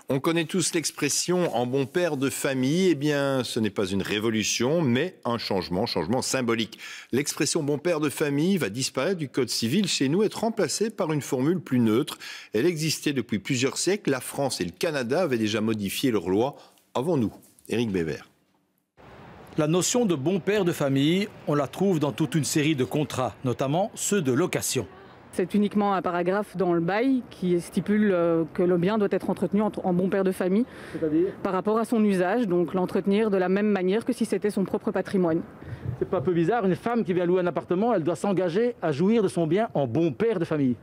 On connaît tous l'expression « en bon père de famille ». Eh bien, ce n'est pas une révolution, mais un changement symbolique. L'expression « bon père de famille » va disparaître du Code civil chez nous, être remplacée par une formule plus neutre. Elle existait depuis plusieurs siècles. La France et le Canada avaient déjà modifié leurs lois avant nous. Éric Bévert. La notion de bon père de famille, on la trouve dans toute une série de contrats, notamment ceux de location. C'est uniquement un paragraphe dans le bail qui stipule que le bien doit être entretenu en bon père de famille par rapport à son usage, donc l'entretenir de la même manière que si c'était son propre patrimoine. C'est pas un peu bizarre, une femme qui vient louer un appartement, elle doit s'engager à jouir de son bien en bon père de famille?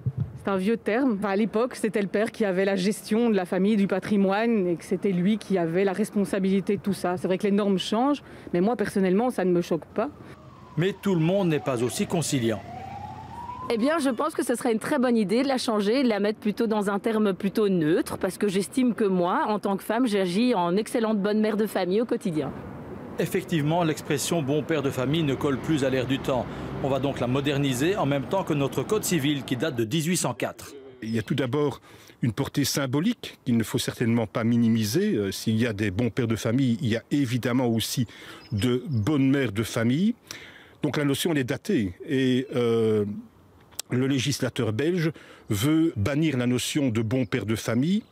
C'est un vieux terme. Enfin, à l'époque, c'était le père qui avait la gestion de la famille, du patrimoine, et que c'était lui qui avait la responsabilité de tout ça. C'est vrai que les normes changent, mais moi personnellement, ça ne me choque pas. Mais tout le monde n'est pas aussi conciliant. Eh bien, je pense que ce serait une très bonne idée de la changer, de la mettre plutôt dans un terme plutôt neutre, parce que j'estime que moi, en tant que femme, j'agis en excellente bonne mère de famille au quotidien. Effectivement, l'expression « bon père de famille » ne colle plus à l'air du temps. On va donc la moderniser en même temps que notre Code civil qui date de 1804. Il y a tout d'abord une portée symbolique qu'il ne faut certainement pas minimiser. S'il y a des bons pères de famille, il y a évidemment aussi de bonnes mères de famille. Donc la notion elle est datée et le législateur belge veut bannir la notion de bon père de famille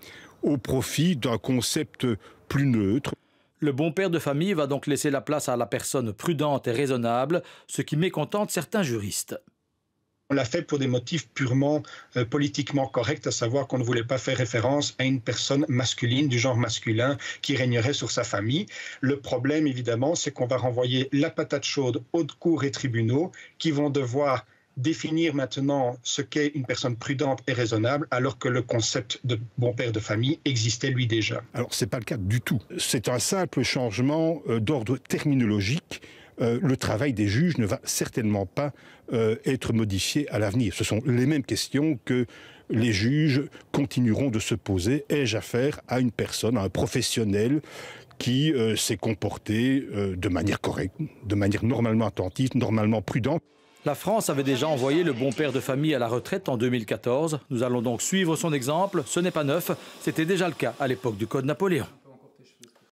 au profit d'un concept plus neutre. Le bon père de famille va donc laisser la place à la personne prudente et raisonnable, ce qui mécontente certains juristes. On l'a fait pour des motifs purement politiquement corrects, à savoir qu'on ne voulait pas faire référence à une personne masculine, du genre masculin, qui régnerait sur sa famille. Le problème, évidemment, c'est qu'on va renvoyer la patate chaude aux cours et tribunaux qui vont devoir définir maintenant ce qu'est une personne prudente et raisonnable, alors que le concept de bon père de famille existait lui déjà. Alors, ce n'est pas le cas du tout. C'est un simple changement d'ordre terminologique. Le travail des juges ne va certainement pas être modifié à l'avenir. Ce sont les mêmes questions que les juges continueront de se poser. Ai-je affaire à une personne, à un professionnel qui s'est comporté de manière correcte, de manière normalement attentive, normalement prudente? La France avait déjà envoyé le bon père de famille à la retraite en 2014. Nous allons donc suivre son exemple. Ce n'est pas neuf, c'était déjà le cas à l'époque du Code Napoléon.